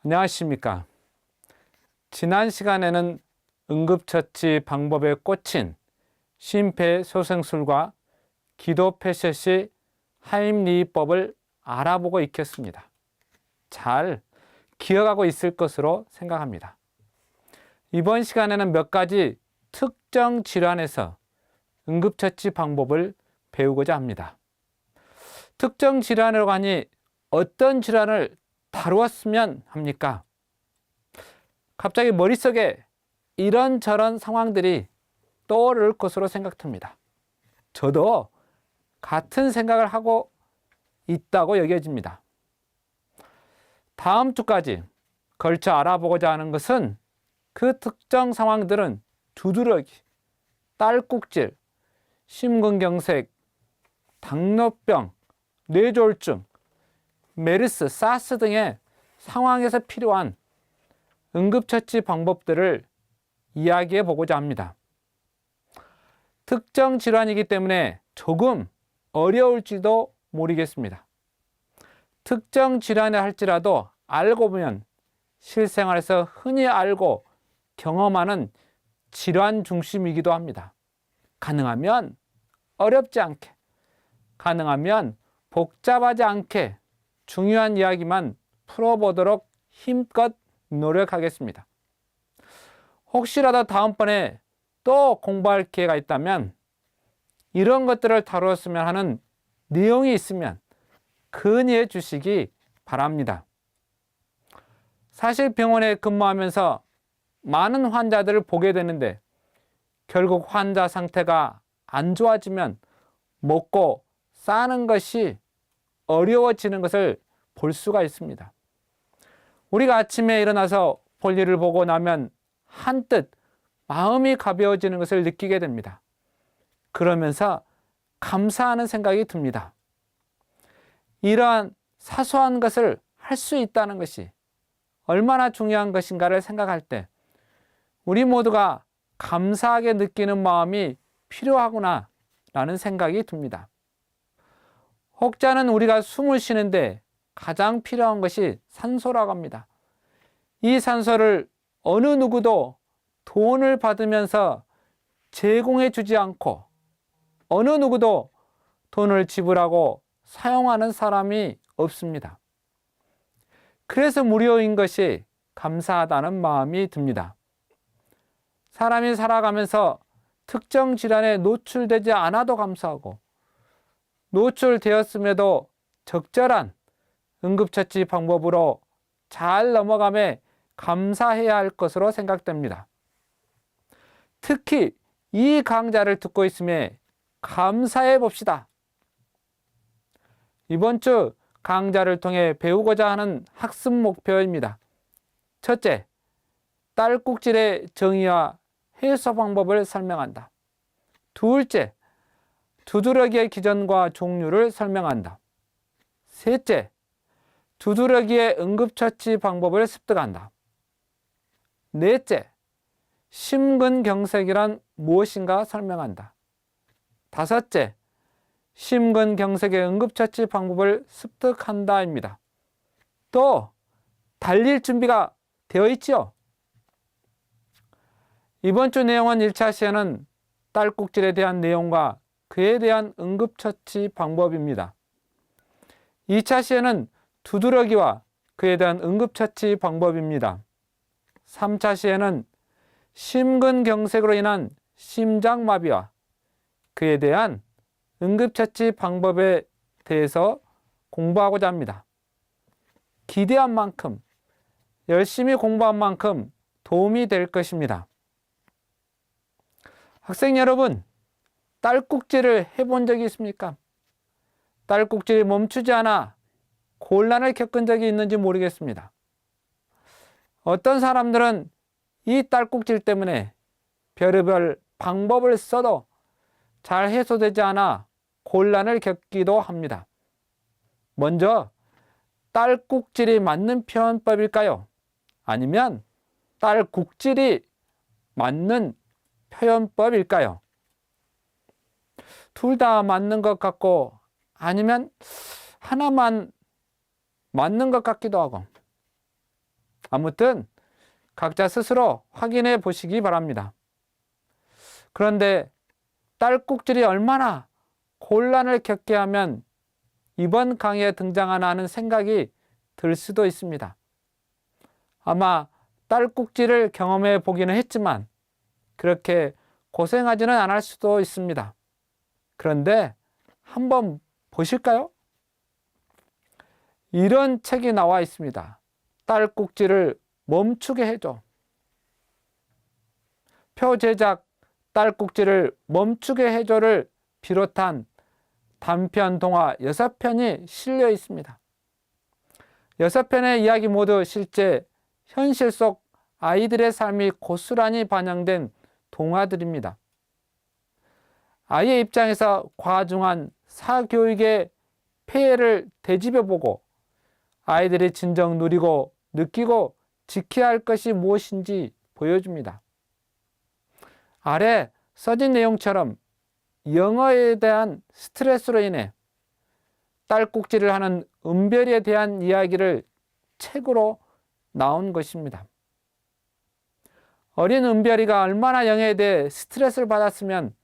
안녕하십니까. 지난 시간에는 응급처치 방법에 꽂힌 심폐소생술과 기도폐쇄시 하임리히법을 알아보고 익혔습니다. 잘 기억하고 있을 것으로 생각합니다. 이번 시간에는 몇 가지 특정 질환에서 응급처치 방법을 배우고자 합니다. 특정 질환이라고 하니 어떤 질환을 다루었으면 합니까? 갑자기 머릿속에 이런저런 상황들이 떠오를 것으로 생각됩니다. 저도 같은 생각을 하고 있다고 여겨집니다. 다음 주까지 걸쳐 알아보고자 하는 것은 그 특정 상황들은 두드러기, 딸꾹질, 심근경색, 당뇨병, 뇌졸중, 메르스, 사스 등의 상황에서 필요한 응급처치 방법들을 이야기해 보고자 합니다. 특정 질환이기 때문에 조금 어려울지도 모르겠습니다. 특정 질환을 할지라도 알고 보면 실생활에서 흔히 알고 경험하는 질환 중심이기도 합니다. 가능하면 어렵지 않게, 가능하면 복잡하지 않게 중요한 이야기만 풀어보도록 힘껏 노력하겠습니다. 혹시라도 다음번에 또 공부할 기회가 있다면 이런 것들을 다루었으면 하는 내용이 있으면 건의해 주시기 바랍니다. 사실 병원에 근무하면서 많은 환자들을 보게 되는데 결국 환자 상태가 안 좋아지면 먹고 사는 것이 어려워지는 것을 볼 수가 있습니다. 우리가 아침에 일어나서 볼일을 보고 나면 한뜻 마음이 가벼워지는 것을 느끼게 됩니다. 그러면서 감사하는 생각이 듭니다. 이러한 사소한 것을 할 수 있다는 것이 얼마나 중요한 것인가를 생각할 때 우리 모두가 감사하게 느끼는 마음이 필요하구나 라는 생각이 듭니다. 혹자는 우리가 숨을 쉬는데 가장 필요한 것이 산소라고 합니다. 이 산소를 어느 누구도 돈을 받으면서 제공해 주지 않고 어느 누구도 돈을 지불하고 사용하는 사람이 없습니다. 그래서 무료인 것이 감사하다는 마음이 듭니다. 사람이 살아가면서 특정 질환에 노출되지 않아도 감사하고 노출되었음에도 적절한 응급처치 방법으로 잘 넘어감에 감사해야 할 것으로 생각됩니다. 특히 이 강좌를 듣고 있음에 감사해 봅시다. 이번 주 강좌를 통해 배우고자 하는 학습 목표입니다. 첫째, 딸꾹질의 정의와 해소 방법을 설명한다. 둘째, 두드러기의 기전과 종류를 설명한다. 셋째, 두드러기의 응급처치 방법을 습득한다. 넷째, 심근경색이란 무엇인가 설명한다. 다섯째, 심근경색의 응급처치 방법을 습득한다입니다. 또 달릴 준비가 되어 있죠? 이번 주 내용은 1차 시에는 딸꾹질에 대한 내용과 그에 대한 응급처치 방법입니다. 2차 시에는 두드러기와 그에 대한 응급처치 방법입니다. 3차 시에는 심근경색으로 인한 심장마비와 그에 대한 응급처치 방법에 대해서 공부하고자 합니다. 기대한 만큼, 열심히 공부한 만큼 도움이 될 것입니다. 학생 여러분, 딸꾹질을 해본 적이 있습니까? 딸꾹질이 멈추지 않아 곤란을 겪은 적이 있는지 모르겠습니다. 어떤 사람들은 이 딸꾹질 때문에 별의별 방법을 써도 잘 해소되지 않아 곤란을 겪기도 합니다. 먼저 딸꾹질이 맞는 표현법일까요? 아니면 딸국질이 맞는 표현법일까요? 둘 다 맞는 것 같고 아니면 하나만 맞는 것 같기도 하고, 아무튼 각자 스스로 확인해 보시기 바랍니다. 그런데 딸꾹질이 얼마나 곤란을 겪게 하면 이번 강의에 등장하나 하는 생각이 들 수도 있습니다. 아마 딸꾹질을 경험해 보기는 했지만 그렇게 고생하지는 않을 수도 있습니다. 그런데 한번 보실까요? 이런 책이 나와 있습니다. 딸꾹질을 멈추게 해줘. 표제작 딸꾹질을 멈추게 해줘를 비롯한 단편 동화 6편이 실려 있습니다. 6편의 이야기 모두 실제 현실 속 아이들의 삶이 고스란히 반영된 동화들입니다. 아이의 입장에서 과중한 사교육의 폐해를 되짚어보고 아이들이 진정 누리고 느끼고 지켜야 할 것이 무엇인지 보여줍니다. 아래 써진 내용처럼 영어에 대한 스트레스로 인해 딸꾹질을 하는 은별이에 대한 이야기를 책으로 나온 것입니다. 어린 은별이가 얼마나 영어에 대해 스트레스를 받았으면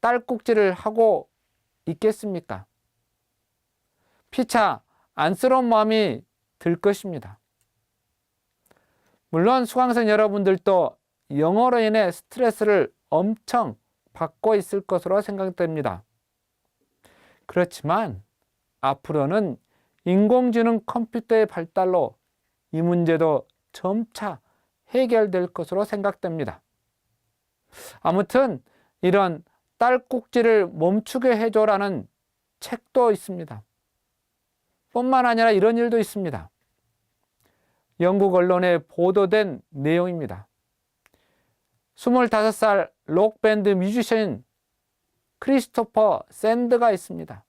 딸꾹질을 하고 있겠습니까? 피차 안쓰러운 마음이 들 것입니다. 물론 수강생 여러분들도 영어로 인해 스트레스를 엄청 받고 있을 것으로 생각됩니다. 그렇지만 앞으로는 인공지능 컴퓨터의 발달로 이 문제도 점차 해결될 것으로 생각됩니다. 아무튼 이런 딸꾹질을 멈추게 해줘라는 책도 있습니다. 뿐만 아니라 이런 일도 있습니다. 영국 언론에 보도된 내용입니다. 25살 록밴드 뮤지션인 크리스토퍼 샌드가 있습니다.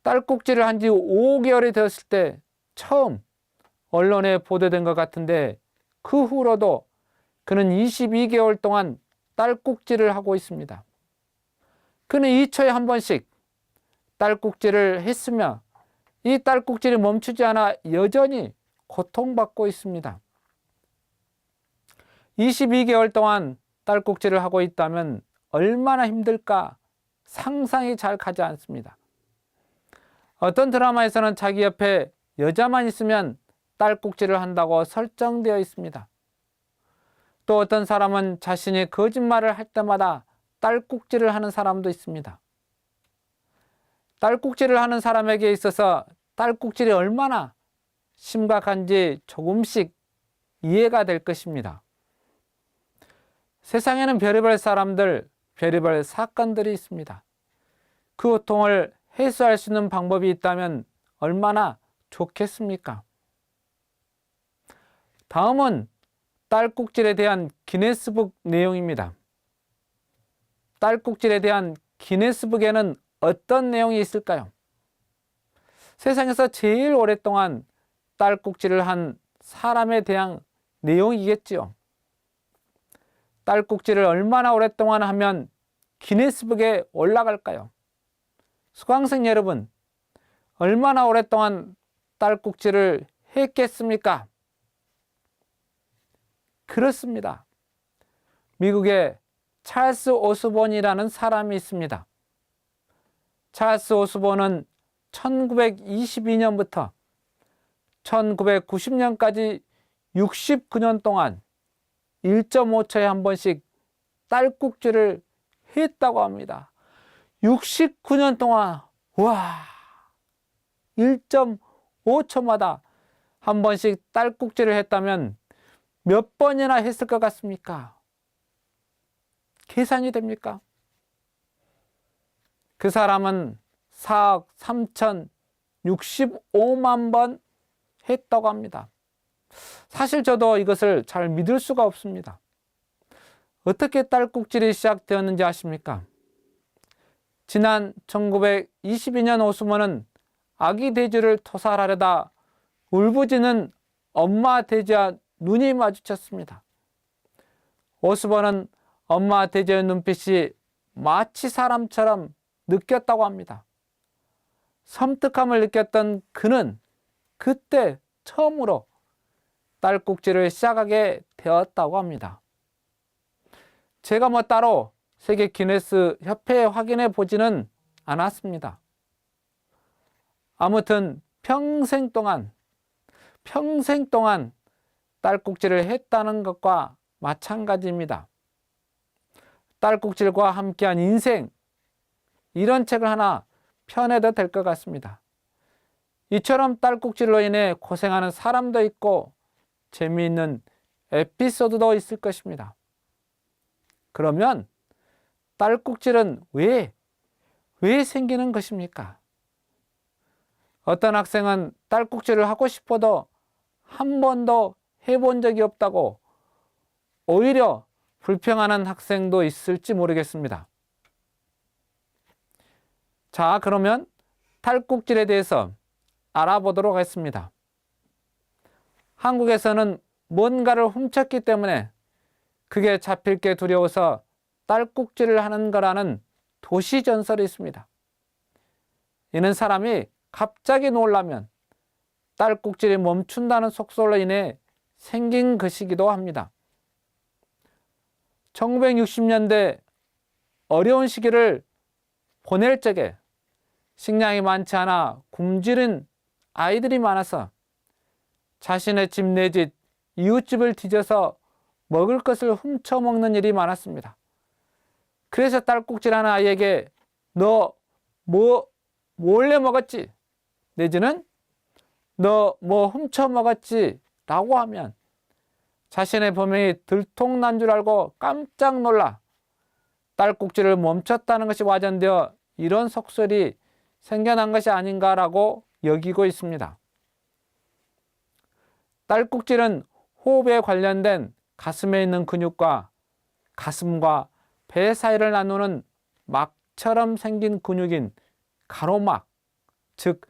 딸꾹질을 한 지 5개월이 되었을 때 처음 언론에 보도된 것 같은데 그 후로도 그는 22개월 동안 딸꾹질을 하고 있습니다. 그는 2초에 한 번씩 딸꾹질을 했으며 이 딸꾹질이 멈추지 않아 여전히 고통받고 있습니다. 22개월 동안 딸꾹질을 하고 있다면 얼마나 힘들까 상상이 잘 가지 않습니다. 어떤 드라마에서는 자기 옆에 여자만 있으면 딸꾹질을 한다고 설정되어 있습니다. 또 어떤 사람은 자신이 거짓말을 할 때마다 딸꾹질을 하는 사람도 있습니다. 딸꾹질을 하는 사람에게 있어서 딸꾹질이 얼마나 심각한지 조금씩 이해가 될 것입니다. 세상에는 별의별 사람들, 별의별 사건들이 있습니다. 그 고통을 해소할 수 있는 방법이 있다면 얼마나 좋겠습니까? 다음은 딸꾹질에 대한 기네스북 내용입니다. 딸꾹질에 대한 기네스북에는 어떤 내용이 있을까요? 세상에서 제일 오랫동안 딸꾹질을 한 사람에 대한 내용이겠지요. 딸꾹질을 얼마나 오랫동안 하면 기네스북에 올라갈까요? 수강생 여러분, 얼마나 오랫동안 딸꾹질을 했겠습니까? 그렇습니다. 미국의 찰스 오스본이라는 사람이 있습니다. 찰스 오스본은 1922년부터 1990년까지 69년 동안 1.5초에 한 번씩 딸꾹질을 했다고 합니다. 69년 동안, 와, 1.5초마다 한 번씩 딸꾹질을 했다면 몇 번이나 했을 것 같습니까? 계산이 됩니까? 그 사람은 4억 3,065만 번 했다고 합니다. 사실 저도 이것을 잘 믿을 수가 없습니다. 어떻게 딸꾹질이 시작되었는지 아십니까? 지난 1922년 오스본은 아기 돼지를 토살하려다 울부짖는 엄마 돼지와 눈이 마주쳤습니다. 오스본은 엄마 대재의 눈빛이 마치 사람처럼 느꼈다고 합니다. 섬뜩함을 느꼈던 그는 그때 처음으로 딸꾹질을 시작하게 되었다고 합니다. 제가 따로 세계 기네스 협회에 확인해 보지는 않았습니다. 아무튼 평생 동안 딸꾹질을 했다는 것과 마찬가지입니다. 딸꾹질과 함께한 인생, 이런 책을 하나 펴내도 될 것 같습니다. 이처럼 딸꾹질로 인해 고생하는 사람도 있고 재미있는 에피소드도 있을 것입니다. 그러면 딸꾹질은 왜 생기는 것입니까? 어떤 학생은 딸꾹질을 하고 싶어도 한 번도 해본 적이 없다고 오히려 불평하는 학생도 있을지 모르겠습니다. 자, 그러면 딸꾹질에 대해서 알아보도록 하겠습니다. 한국에서는 뭔가를 훔쳤기 때문에 그게 잡힐 게 두려워서 딸꾹질을 하는 거라는 도시 전설이 있습니다. 이는 사람이 갑자기 놀라면 딸꾹질이 멈춘다는 속설로 인해 생긴 것이기도 합니다. 1960년대 어려운 시기를 보낼 적에 식량이 많지 않아 굶주린 아이들이 많아서 자신의 집 내집 이웃집을 뒤져서 먹을 것을 훔쳐 먹는 일이 많았습니다. 그래서 딸꾹질하는 아이에게 너 몰래 먹었지? 내지는 너 훔쳐 먹었지? 라고 하면 자신의 범행이 들통난 줄 알고 깜짝 놀라 딸꾹질을 멈췄다는 것이 와전되어 이런 속설이 생겨난 것이 아닌가라고 여기고 있습니다. 딸꾹질은 호흡에 관련된 가슴에 있는 근육과 가슴과 배 사이를 나누는 막처럼 생긴 근육인 가로막, 즉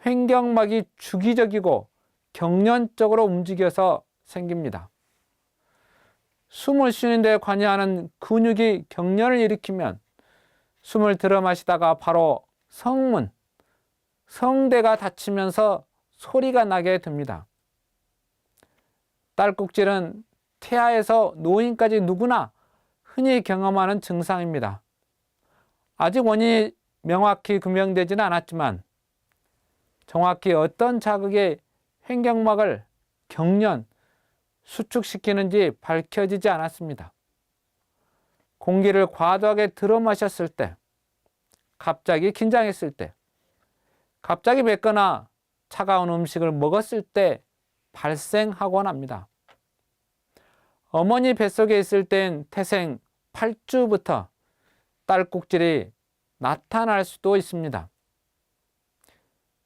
횡격막이 주기적이고 경련적으로 움직여서 생깁니다. 숨을 쉬는 데 관여하는 근육이 경련을 일으키면 숨을 들어 마시다가 바로 성문, 성대가 닫히면서 소리가 나게 됩니다. 딸꾹질은 태아에서 노인까지 누구나 흔히 경험하는 증상입니다. 아직 원인이 명확히 규명되지는 않았지만 정확히 어떤 자극이 횡격막을 경련, 수축시키는지 밝혀지지 않았습니다. 공기를 과도하게 들어 마셨을 때, 갑자기 긴장했을 때, 갑자기 맵거나 차가운 음식을 먹었을 때 발생하곤 합니다. 어머니 뱃속에 있을 땐 태생 8주부터 딸꾹질이 나타날 수도 있습니다.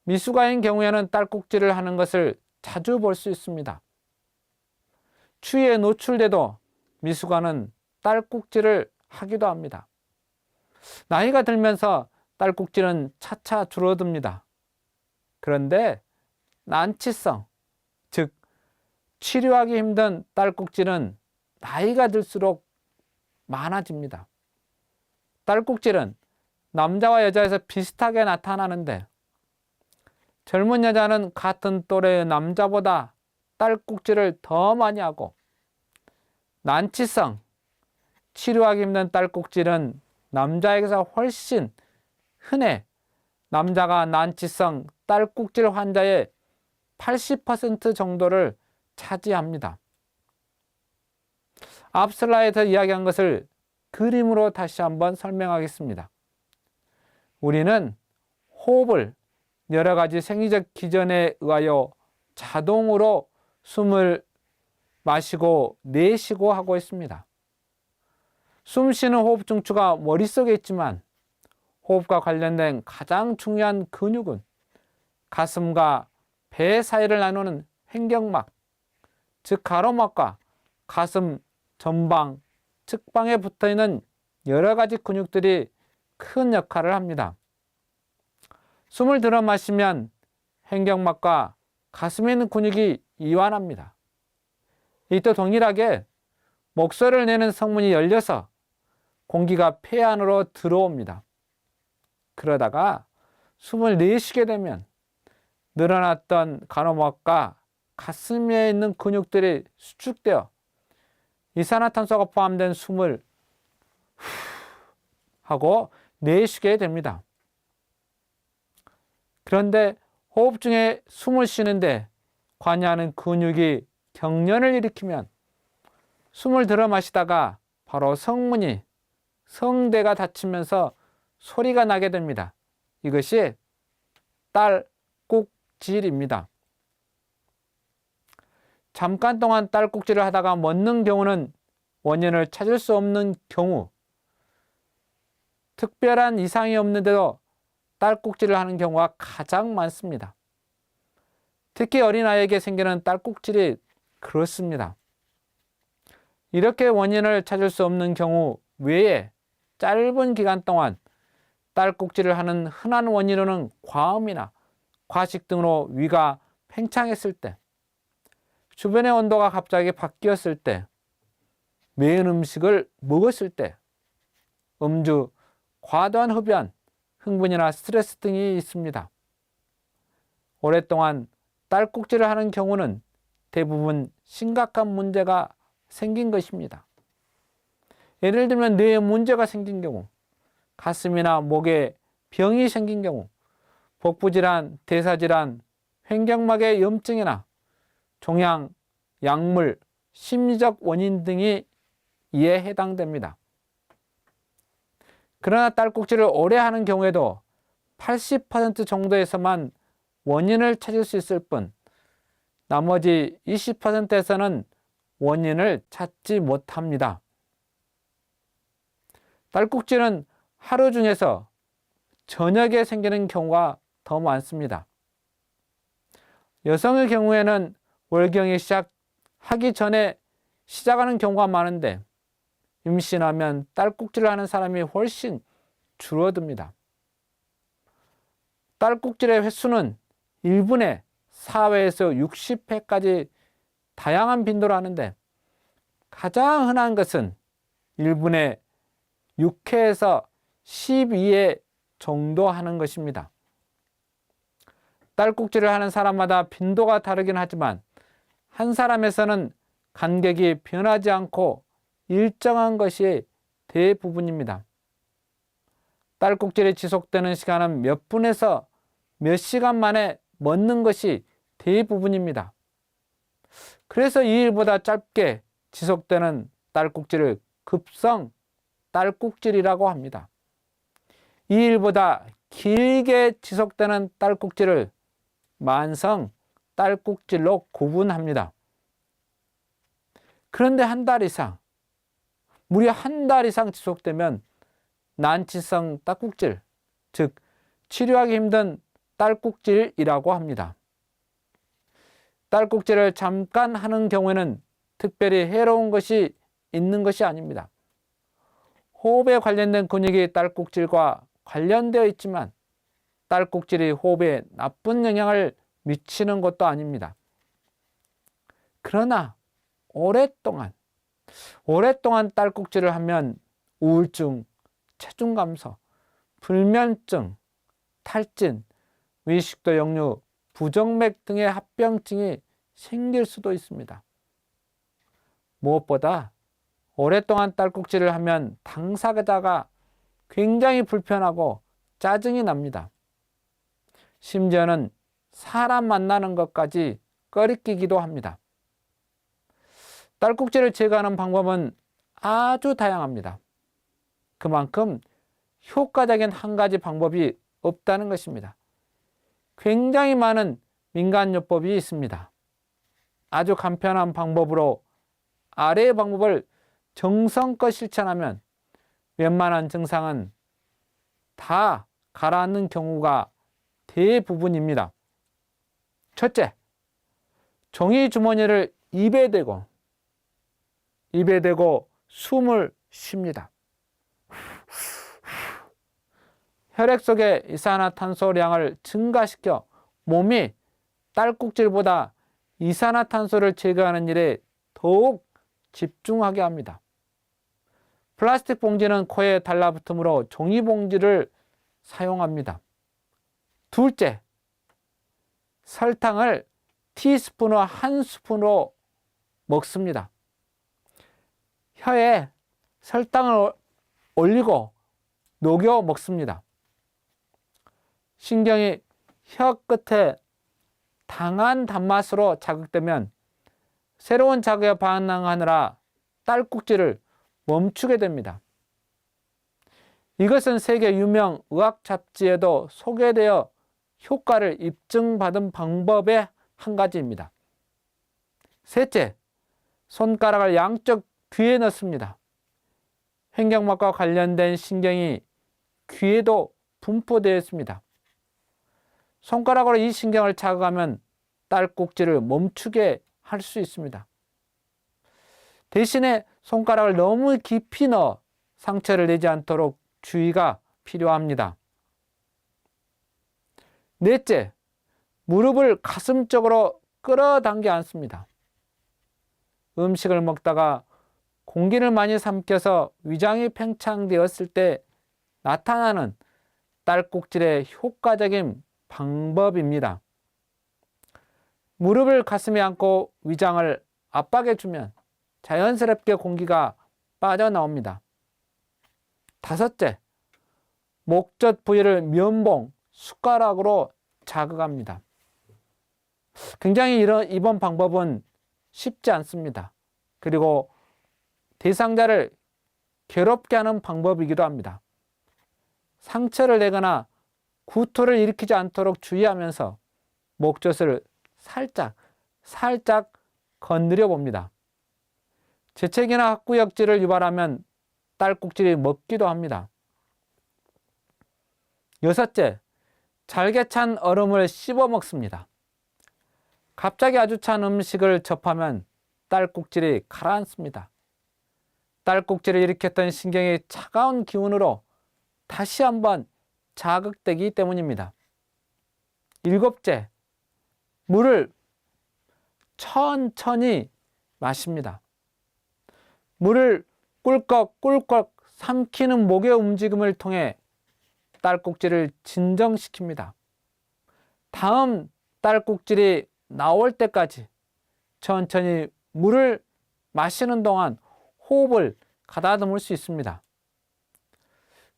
미숙아인 경우에는 딸꾹질을 하는 것을 자주 볼 수 있습니다. 추위에 노출돼도 미숙아는 딸꾹질을 하기도 합니다. 나이가 들면서 딸꾹질은 차차 줄어듭니다. 그런데 난치성, 즉 치료하기 힘든 딸꾹질은 나이가 들수록 많아집니다. 딸꾹질은 남자와 여자에서 비슷하게 나타나는데 젊은 여자는 같은 또래의 남자보다 딸꾹질을 더 많이 하고 난치성, 치료하기 힘든 딸꾹질은 남자에게서 훨씬 흔해 남자가 난치성 딸꾹질 환자의 80% 정도를 차지합니다. 앞 슬라이드에서 이야기한 것을 그림으로 다시 한번 설명하겠습니다. 우리는 호흡을 여러 가지 생리적 기전에 의하여 자동으로 숨을 마시고 내쉬고 하고 있습니다. 숨 쉬는 호흡 중추가 머릿속에 있지만 호흡과 관련된 가장 중요한 근육은 가슴과 배 사이를 나누는 횡격막, 즉 가로막과 가슴 전방, 측방에 붙어있는 여러 가지 근육들이 큰 역할을 합니다. 숨을 들어 마시면 횡격막과 가슴에 있는 근육이 이완합니다. 이때 동일하게 목소리를 내는 성문이 열려서 공기가 폐 안으로 들어옵니다. 그러다가 숨을 내쉬게 되면 늘어났던 간호막과 가슴에 있는 근육들이 수축되어 이산화탄소가 포함된 숨을 후 하고 내쉬게 됩니다. 그런데 호흡 중에 숨을 쉬는데 관여하는 근육이 경련을 일으키면 숨을 들어 마시다가 바로 성문이 성대가 닫히면서 소리가 나게 됩니다. 이것이 딸꾹질입니다. 잠깐 동안 딸꾹질을 하다가 멎는 경우는 원인을 찾을 수 없는 경우, 특별한 이상이 없는데도 딸꾹질을 하는 경우가 가장 많습니다. 특히 어린아이에게 생기는 딸꾹질이 그렇습니다. 이렇게 원인을 찾을 수 없는 경우 외에 짧은 기간 동안 딸꾹질을 하는 흔한 원인으로는 과음이나 과식 등으로 위가 팽창했을 때, 주변의 온도가 갑자기 바뀌었을 때, 매운 음식을 먹었을 때, 음주, 과도한 흡연, 흥분이나 스트레스 등이 있습니다. 오랫동안 딸꾹질을 하는 경우는 대부분 심각한 문제가 생긴 것입니다. 예를 들면 뇌에 문제가 생긴 경우, 가슴이나 목에 병이 생긴 경우, 복부질환, 대사질환, 횡격막의 염증이나 종양, 약물, 심리적 원인 등이 이에 해당됩니다. 그러나 딸꾹질을 오래 하는 경우에도 80% 정도에서만 원인을 찾을 수 있을 뿐 나머지 20%에서는 원인을 찾지 못합니다. 딸꾹질은 하루 중에서 저녁에 생기는 경우가 더 많습니다. 여성의 경우에는 월경이 시작하기 전에 시작하는 경우가 많은데 임신하면 딸꾹질을 하는 사람이 훨씬 줄어듭니다. 딸꾹질의 횟수는 1분에 4회에서 60회까지 다양한 빈도로 하는데 가장 흔한 것은 1분에 6회에서 12회 정도 하는 것입니다. 딸꾹질을 하는 사람마다 빈도가 다르긴 하지만 한 사람에서는 간격이 변하지 않고 일정한 것이 대부분입니다. 딸꾹질이 지속되는 시간은 몇 분에서 몇 시간 만에 멎는 것이 대부분입니다. 그래서 2일보다 짧게 지속되는 딸꾹질을 급성 딸꾹질이라고 합니다. 2일보다 길게 지속되는 딸꾹질을 만성 딸꾹질로 구분합니다. 그런데 한 달 이상, 무려 한 달 이상 지속되면 난치성 딸꾹질, 즉 치료하기 힘든 딸꾹질이라고 합니다. 딸꾹질을 잠깐 하는 경우에는 특별히 해로운 것이 있는 것이 아닙니다. 호흡에 관련된 근육이 딸꾹질과 관련되어 있지만 딸꾹질이 호흡에 나쁜 영향을 미치는 것도 아닙니다. 그러나 오랫동안 딸꾹질을 하면 우울증, 체중 감소, 불면증, 탈진, 위식도 역류, 부정맥 등의 합병증이 생길 수도 있습니다. 무엇보다 오랫동안 딸꾹질을 하면 당사자가 굉장히 불편하고 짜증이 납니다. 심지어는 사람 만나는 것까지 꺼리끼기도 합니다. 딸꾹질을 제거하는 방법은 아주 다양합니다. 그만큼 효과적인 한 가지 방법이 없다는 것입니다. 굉장히 많은 민간요법이 있습니다. 아주 간편한 방법으로 아래의 방법을 정성껏 실천하면 웬만한 증상은 다 가라앉는 경우가 대부분입니다. 첫째, 종이 주머니를 입에 대고 숨을 쉽니다. 혈액 속의 이산화탄소량을 증가시켜 몸이 딸꾹질보다 이산화탄소를 제거하는 일에 더욱 집중하게 합니다. 플라스틱 봉지는 코에 달라붙으므로 종이봉지를 사용합니다. 둘째, 설탕을 티스푼으로 한 스푼으로 먹습니다. 혀에 설탕을 올리고 녹여 먹습니다. 신경이 혀 끝에 당한 단맛으로 자극되면 새로운 자극에 반응하느라 딸꾹질을 멈추게 됩니다. 이것은 세계 유명 의학 잡지에도 소개되어 효과를 입증받은 방법의 한 가지입니다. 셋째, 손가락을 양쪽 귀에 넣습니다. 횡격막과 관련된 신경이 귀에도 분포되어 있습니다. 손가락으로 이 신경을 자극하면 딸꾹질을 멈추게 할 수 있습니다. 대신에 손가락을 너무 깊이 넣어 상처를 내지 않도록 주의가 필요합니다. 넷째, 무릎을 가슴 쪽으로 끌어당겨 앉습니다. 음식을 먹다가 공기를 많이 삼켜서 위장이 팽창되었을 때 나타나는 딸꾹질의 효과적인 방법입니다. 무릎을 가슴에 안고 위장을 압박해주면 자연스럽게 공기가 빠져나옵니다. 다섯째, 목젖 부위를 면봉, 숟가락으로 자극합니다. 굉장히 이번 방법은 쉽지 않습니다. 그리고 대상자를 괴롭게 하는 방법이기도 합니다. 상처를 내거나 구토를 일으키지 않도록 주의하면서 목젖을 살짝 건드려 봅니다. 재채기나 헛구역질을 유발하면 딸꾹질이 먹기도 합니다. 여섯째, 잘게 찬 얼음을 씹어 먹습니다. 갑자기 아주 찬 음식을 접하면 딸꾹질이 가라앉습니다. 딸꾹질을 일으켰던 신경이 차가운 기운으로 다시 한번 자극되기 때문입니다. 일곱째, 물을 천천히 마십니다. 물을 꿀꺽꿀꺽 삼키는 목의 움직임을 통해 딸꾹질을 진정시킵니다. 다음 딸꾹질이 나올 때까지 천천히 물을 마시는 동안 호흡을 가다듬을 수 있습니다.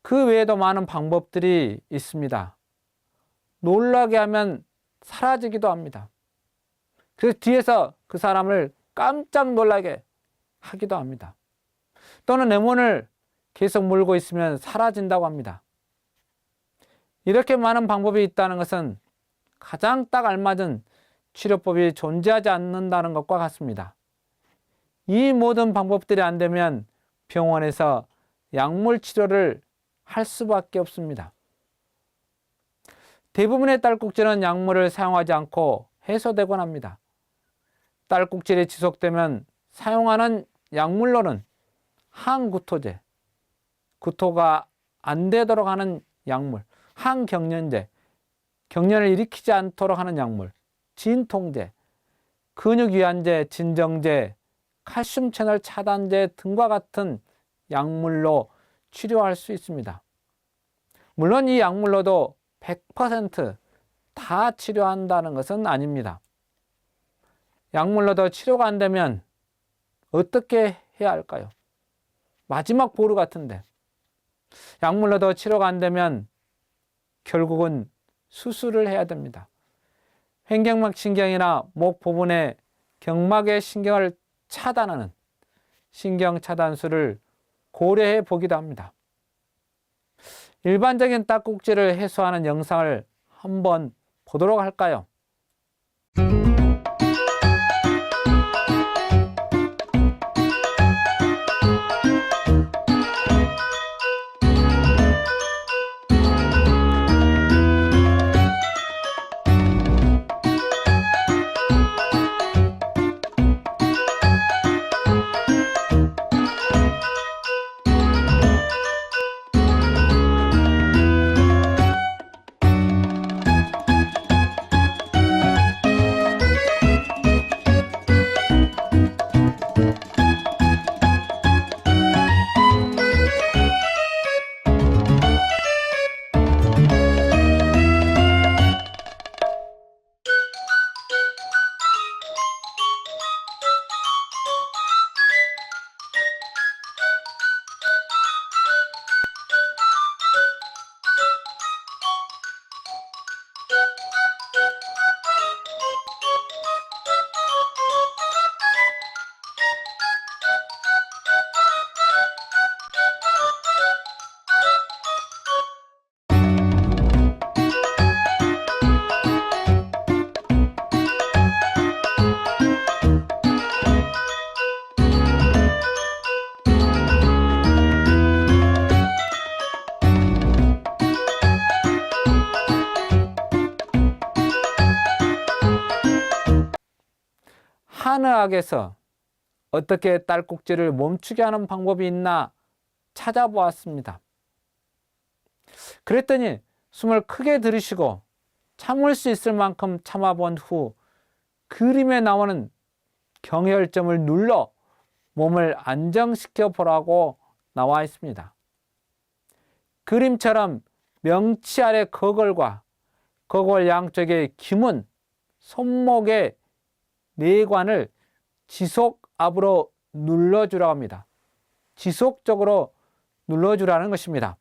그 외에도 많은 방법들이 있습니다. 놀라게 하면 사라지기도 합니다. 그래서 뒤에서 그 사람을 깜짝 놀라게 하기도 합니다. 또는 레몬을 계속 물고 있으면 사라진다고 합니다. 이렇게 많은 방법이 있다는 것은 가장 딱 알맞은 치료법이 존재하지 않는다는 것과 같습니다. 이 모든 방법들이 안 되면 병원에서 약물 치료를 할 수밖에 없습니다. 대부분의 딸꾹질은 약물을 사용하지 않고 해소되곤 합니다. 딸꾹질이 지속되면 사용하는 약물로는 항구토제, 구토가 안 되도록 하는 약물, 항경련제, 경련을 일으키지 않도록 하는 약물, 진통제, 근육이완제, 진정제, 칼슘 채널 차단제 등과 같은 약물로 치료할 수 있습니다. 물론 이 약물로도 100% 치료한다는 것은 아닙니다. 약물로도 치료가 안 되면 어떻게 해야 할까요? 마지막 보루 같은데. 약물로도 치료가 안 되면 결국은 수술을 해야 됩니다. 횡격막 신경이나 목 부분의 경막의 신경을 차단하는 신경 차단술을 고려해 보기도 합니다. 일반적인 딸꾹질을 해소하는 영상을 한번 보도록 할까요? 한의학에서 어떻게 딸꾹질을 멈추게 하는 방법이 있나 찾아보았습니다. 그랬더니 숨을 크게 들이쉬고 참을 수 있을 만큼 참아본 후 그림에 나오는 경혈점을 눌러 몸을 안정시켜 보라고 나와 있습니다. 그림처럼 명치 아래 거골과 거골 양쪽의 기문, 손목의 내관을 지속 압으로 눌러주라고 합니다. 지속적으로 눌러주라는 것입니다.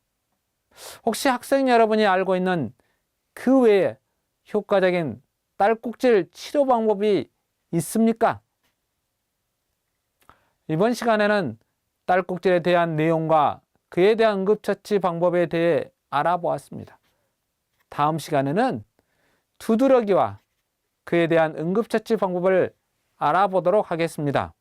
혹시 학생 여러분이 알고 있는 그 외에 효과적인 딸꾹질 치료 방법이 있습니까? 이번 시간에는 딸꾹질에 대한 내용과 그에 대한 응급처치 방법에 대해 알아보았습니다. 다음 시간에는 두드러기와 그에 대한 응급처치 방법을 알아보도록 하겠습니다.